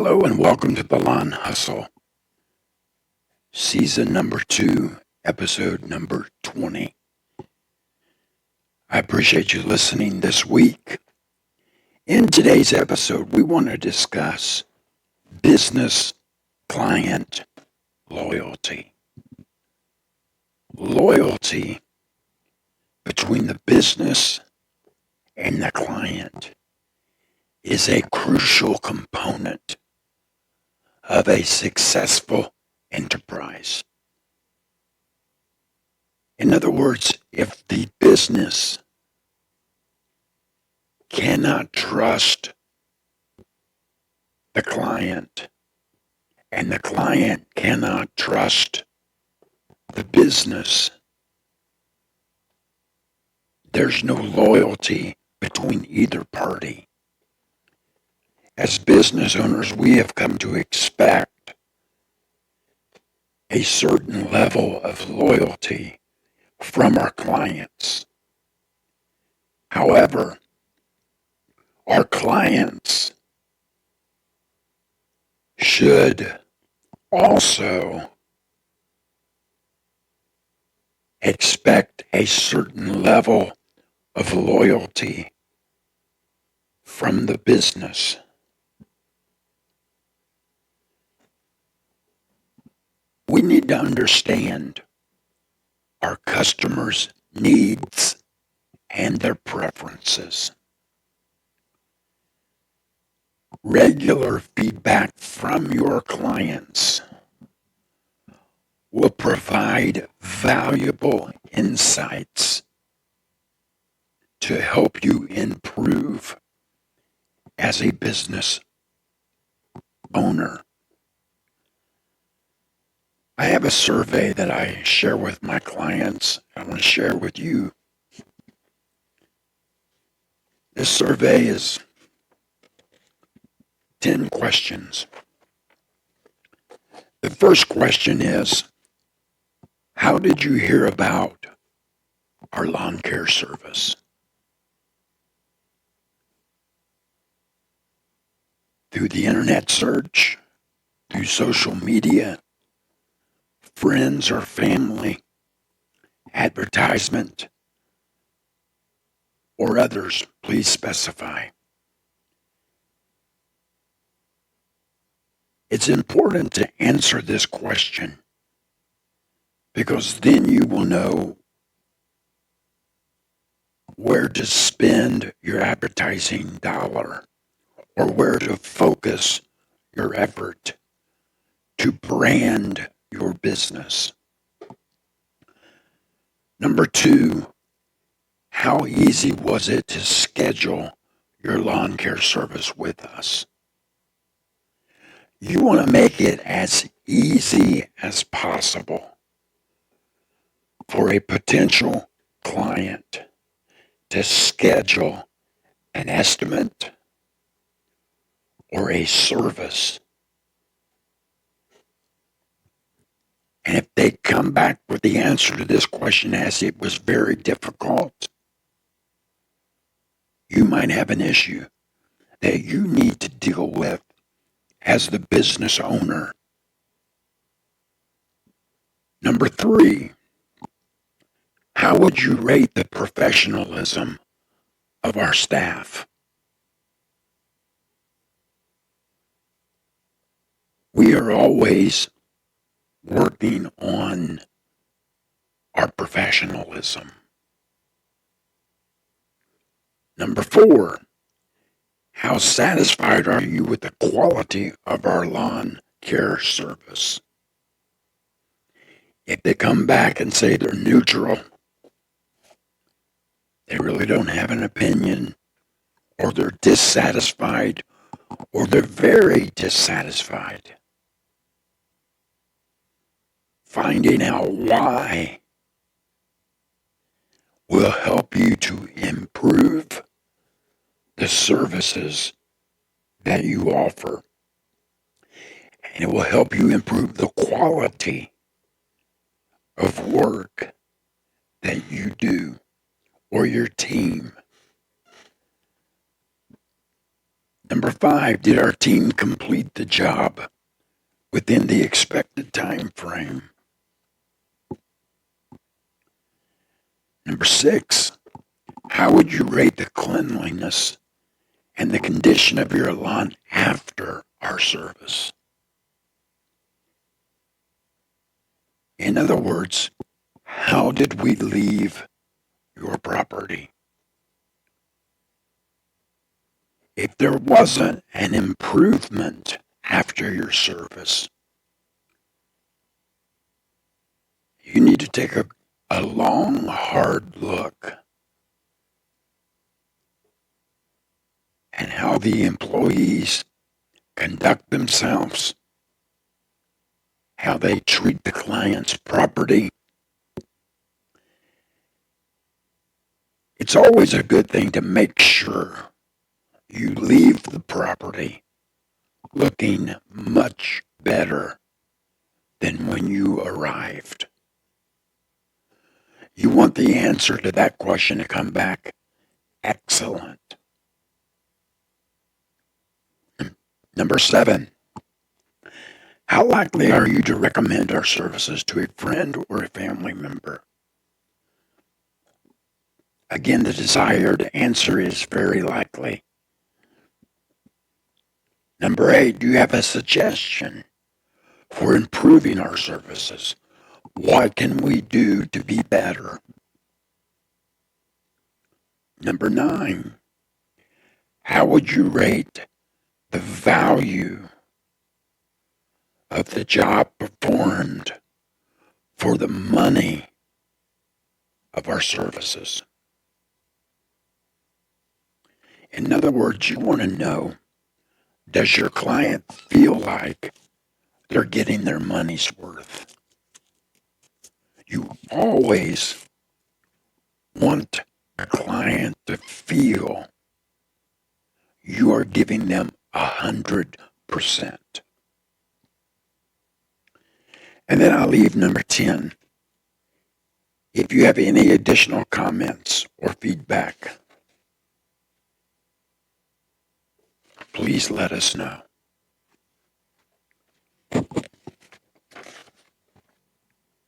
Hello and welcome to the Lawn Hustle, season number 2, episode number 20. I appreciate you listening this week. In today's episode, we want to discuss business client loyalty. Loyalty between the business and the client is a crucial component of a successful enterprise. In other words, if the business cannot trust the client and the client cannot trust the business, there's no loyalty between either party. As business owners, we have come to expect a certain level of loyalty from our clients. However, our clients should also expect a certain level of loyalty from the business. We need to understand our customers' needs and their preferences. Regular feedback from your clients will provide valuable insights to help you improve as a business owner. I have a survey that I share with my clients. I want to share with you. This survey is 10 questions. The first question is, how did you hear about our lawn care service? Through the internet search, through social media, friends or family, advertisement, or others, please specify. It's important to answer this question because then you will know where to spend your advertising dollar or where to focus your effort to brand your business. Number 2, how easy was it to schedule your lawn care service with us? You want to make it as easy as possible for a potential client to schedule an estimate or a service. And if they come back with the answer to this question as it was very difficult, you might have an issue that you need to deal with as the business owner. Number 3, how would you rate the professionalism of our staff? We are always working on our professionalism. Number 4, how satisfied are you with the quality of our lawn care service? If they come back and say they're neutral, they really don't have an opinion, or they're dissatisfied, or they're very dissatisfied, finding out why will help you to improve the services that you offer. And it will help you improve the quality of work that you do or your team. Number 5, did our team complete the job within the expected time frame? Number 6, how would you rate the cleanliness and the condition of your lawn after our service? In other words, how did we leave your property? If there wasn't an improvement after your service, you need to take a long, hard look at how the employees conduct themselves, how they treat the client's property. It's always a good thing to make sure you leave the property looking much better than when you arrived. You want the answer to that question to come back excellent. Number 7, how likely are you to recommend our services to a friend or a family member? Again, the desired answer is very likely. Number 8, do you have a suggestion for improving our services? What can we do to be better? Number 9, how would you rate the value of the job performed for the money of our services? In other words, you want to know, does your client feel like they're getting their money's worth? You always want a client to feel you are giving them 100%. And then I'll leave number 10. If you have any additional comments or feedback, please let us know.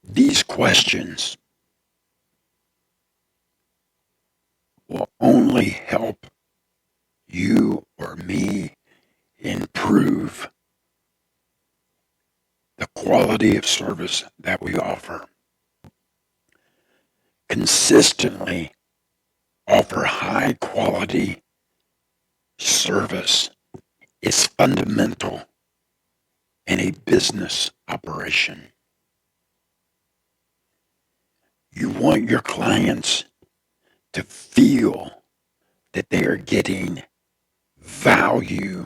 These questions will only help you or me improve the quality of service that we offer. Consistently offer high quality service is fundamental in a business operation. You want your clients to feel that they are getting value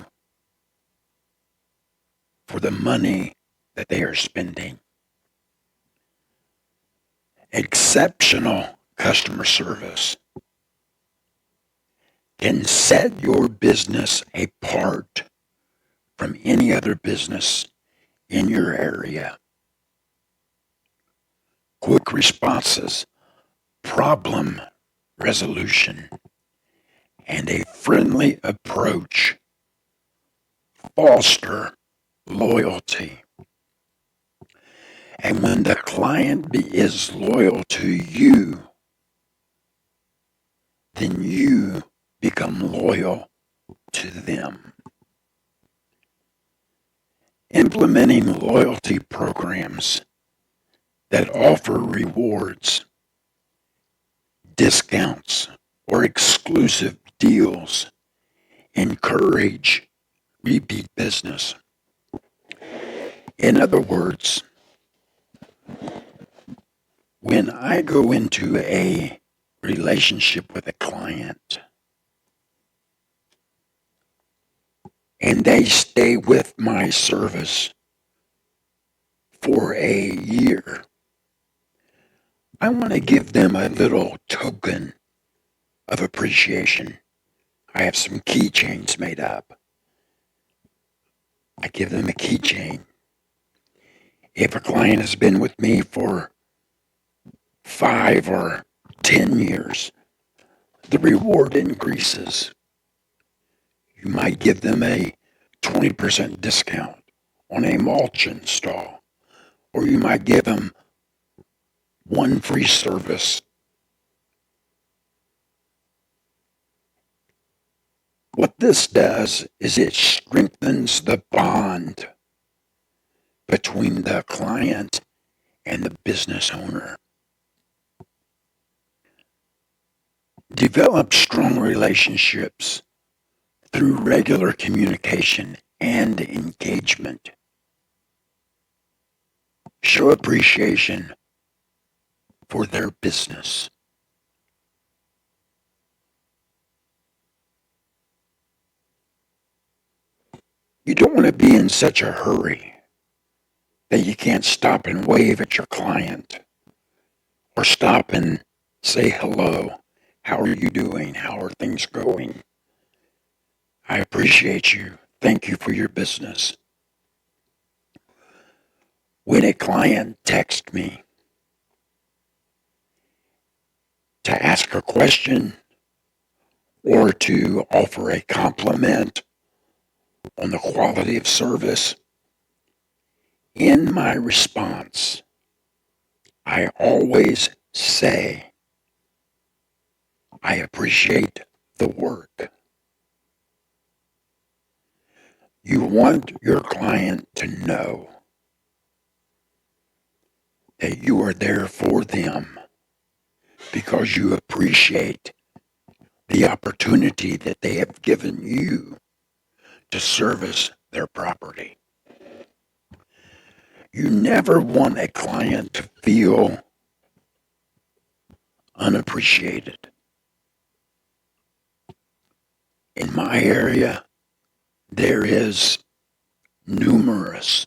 for the money that they are spending. Exceptional customer service can set your business apart from any other business in your area. Quick responses, problem resolution, and a friendly approach foster loyalty. And when the client is loyal to you, then you become loyal to them. Implementing loyalty programs that offer rewards, discounts, or exclusive deals encourage repeat business. In other words, when I go into a relationship with a client and they stay with my service for a year, I want to give them a little token of appreciation. I have some keychains made up. I give them a keychain. If a client has been with me for 5 or 10 years, the reward increases. You might give them a 20% discount on a mulch install, or you might give them one free service. What this does is it strengthens the bond between the client and the business owner. Develop strong relationships through regular communication and engagement. Show appreciation for their business. You don't want to be in such a hurry that you can't stop and wave at your client or stop and say hello. How are you doing? How are things going? I appreciate you. Thank you for your business. When a client texts me to ask a question or to offer a compliment on the quality of service, in my response, I always say, I appreciate the work. You want your client to know that you are there for them because you appreciate the opportunity that they have given you to service their property. You never want a client to feel unappreciated. In my area, there is numerous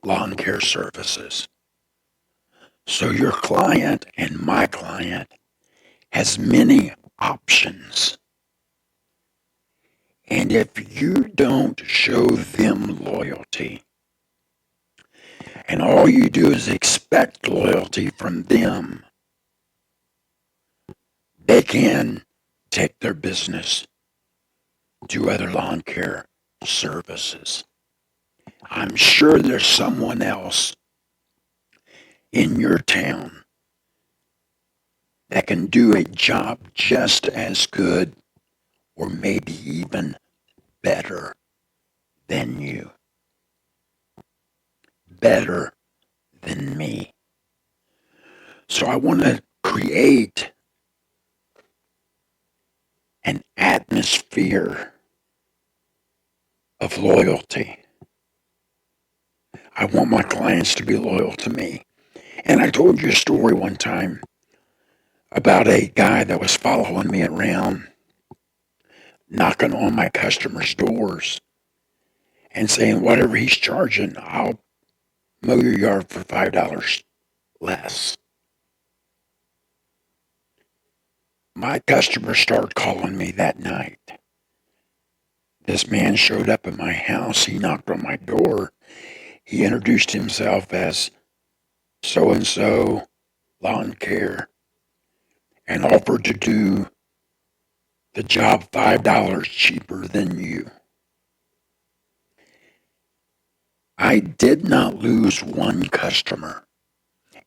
lawn care services. So your client and my client has many options. And if you don't show them loyalty, and all you do is expect loyalty from them, they can take their business to other lawn care services. I'm sure there's someone else in your town that can do a job just as good or maybe even better than you, better than me. So I want to create an atmosphere of loyalty. I want my clients to be loyal to me. And I told you a story one time about a guy that was following me around, knocking on my customers' doors and saying, whatever he's charging, I'll mow your yard for $5 less. My customers started calling me that night. This man showed up at my house. He knocked on my door. He introduced himself as so-and-so lawn care and offered to do the job $5 cheaper than you. I did not lose one customer.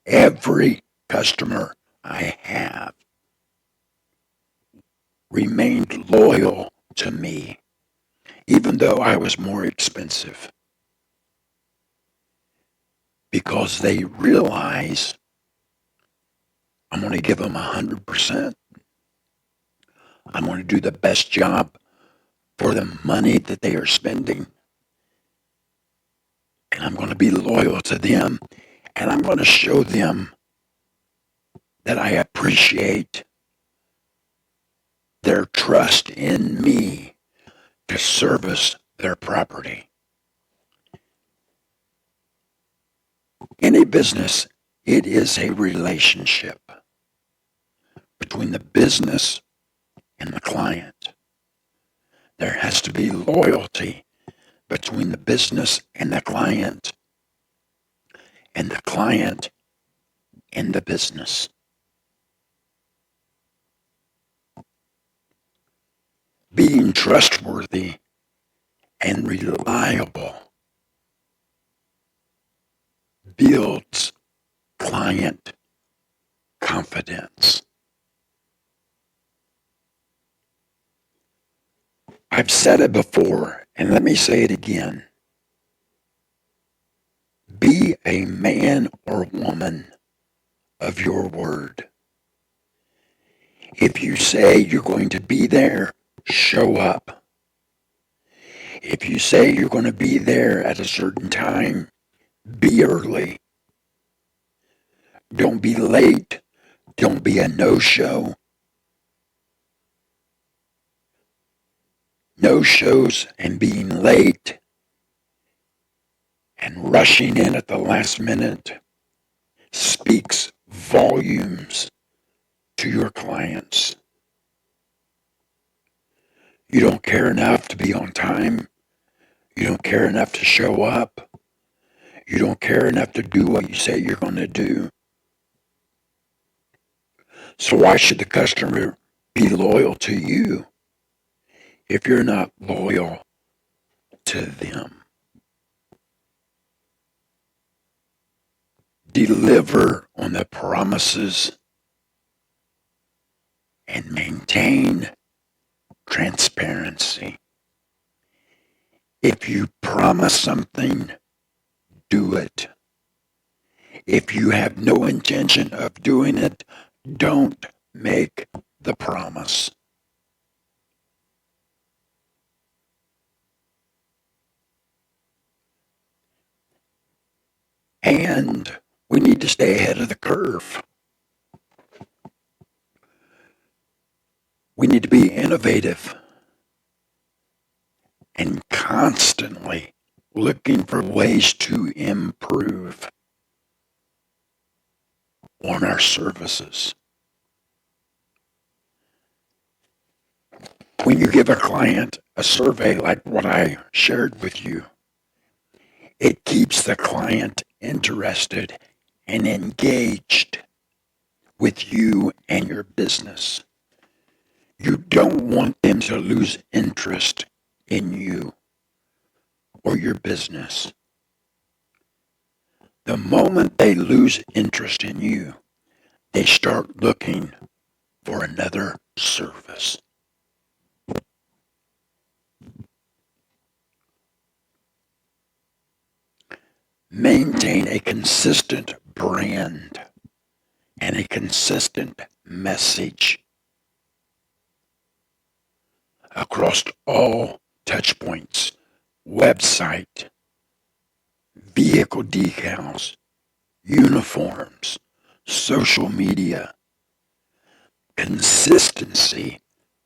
Every customer I have remained loyal to me, even though I was more expensive, because they realize I'm going to give them 100%. I'm going to do the best job for the money that they are spending. And I'm going to be loyal to them. And I'm going to show them that I appreciate their trust in me to service their property. In a business, it is a relationship between the business and the client. There has to be loyalty between the business and the client and the business. Being trustworthy and reliable builds client confidence. I've said it before, and let me say it again. Be a man or woman of your word. If you say you're going to be there, show up. If you say you're going to be there at a certain time, be early. Don't be late. Don't be a no-show. No-shows and being late and rushing in at the last minute speaks volumes to your clients. You don't care enough to be on time. You don't care enough to show up. You don't care enough to do what you say you're going to do. So why should the customer be loyal to you if you're not loyal to them? Deliver on the promises and maintain transparency. If you promise something, do it. If you have no intention of doing it, don't make the promise. And we need to stay ahead of the curve. We need to be innovative and constantly looking for ways to improve on our services. When you give a client a survey like what I shared with you, it keeps the client interested and engaged with you and your business. You don't want them to lose interest in you or your business. The moment they lose interest in you, they start looking for another service. Maintain a consistent brand and a consistent message across all touch points, website, vehicle decals, uniforms, social media. Consistency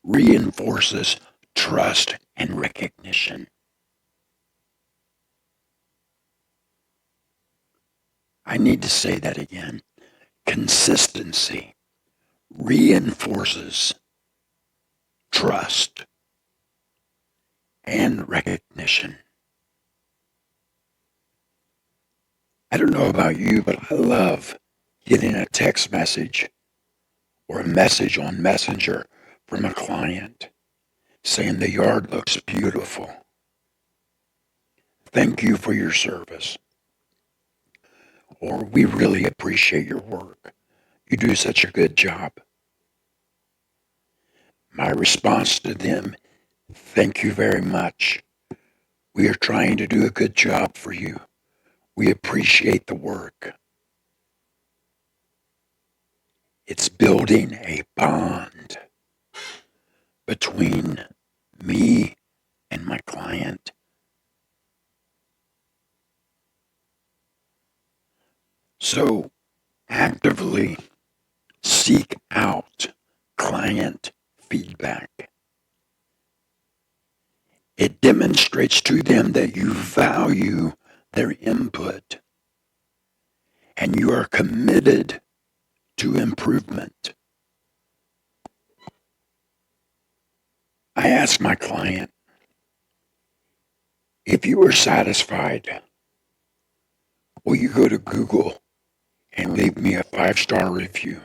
reinforces trust and recognition. I need to say that again. Consistency reinforces trust and recognition. I don't know about you, but I love getting a text message or a message on Messenger from a client saying the yard looks beautiful. Thank you for your service. Or we really appreciate your work. You do such a good job. My response to them, thank you very much. We are trying to do a good job for you. We appreciate the work. It's building a bond between me and my client. So actively seek out client feedback. It demonstrates to them that you value their input and you are committed to improvement. I ask my client, if you are satisfied, will you go to Google and leave me a 5-star review?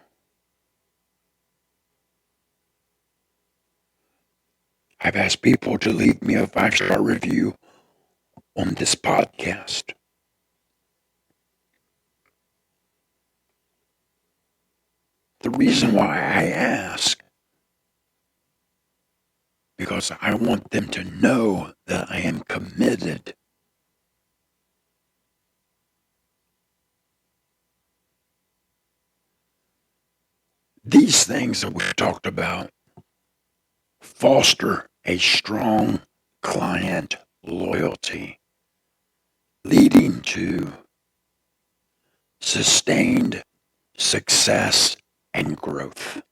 I've asked people to leave me a 5-star review on this podcast. The reason why I ask, because I want them to know that I am committed. These things that we've talked about foster a strong client loyalty, leading to sustained success and growth.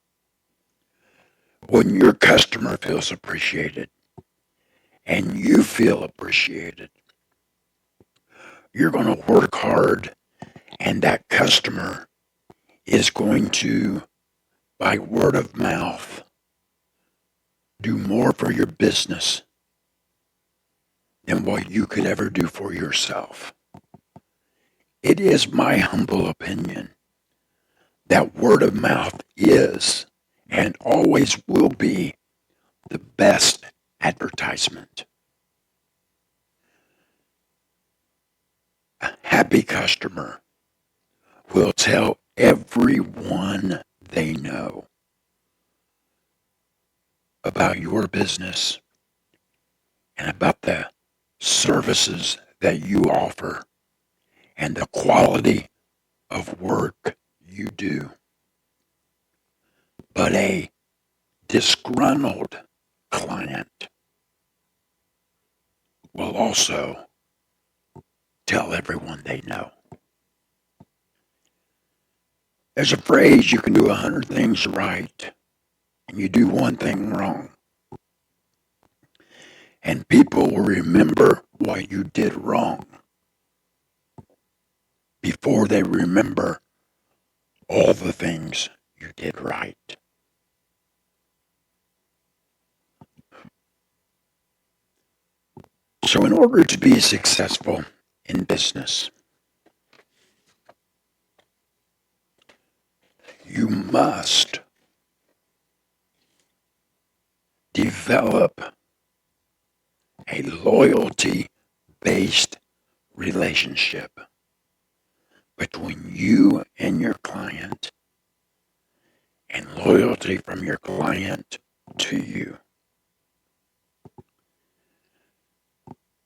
When your customer feels appreciated and you feel appreciated, you're going to work hard, and that customer is going to, by word of mouth, do more for your business than what you could ever do for yourself. It is my humble opinion that word of mouth is and always will be the best advertisement. A happy customer will tell everyone they know about your business and about the services that you offer and the quality of work you do. But a disgruntled client will also tell everyone they know. There's a phrase: you can do 100 things right and you do one thing wrong. And people will remember what you did wrong before they remember all the things you did right. So in order to be successful in business, you must develop a loyalty-based relationship between you and your client, and loyalty from your client to you.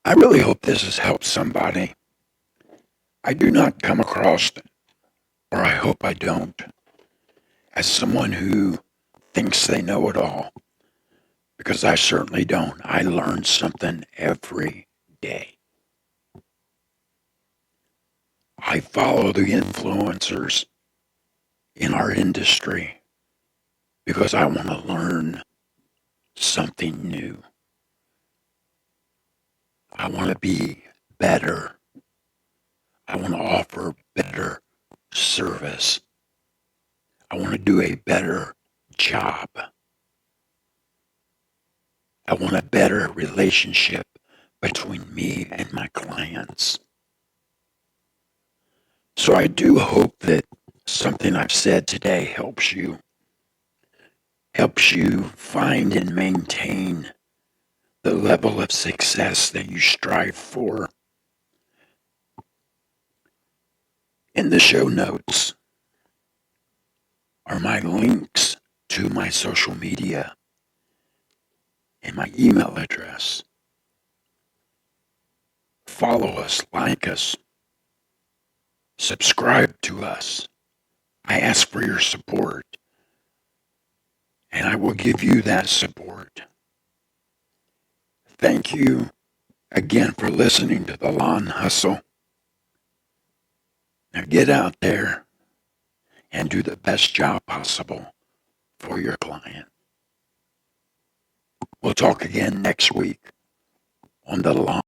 I really hope this has helped somebody. I do not come across, or I hope I don't, as someone who thinks they know it all, because I certainly don't. I learn something every day. I follow the influencers in our industry because I want to learn something new. I want to be better. I want to offer better service. I want to do a better job. I want a better relationship between me and my clients. So I do hope that something I've said today helps you find and maintain the level of success that you strive for. In the show notes are my links to my social media and my email address. Follow us, like us, subscribe to us. I ask for your support, and I will give you that support. Thank you again for listening to The Lawn Hustle. Now get out there and do the best job possible for your client. We'll talk again next week on The Lawn.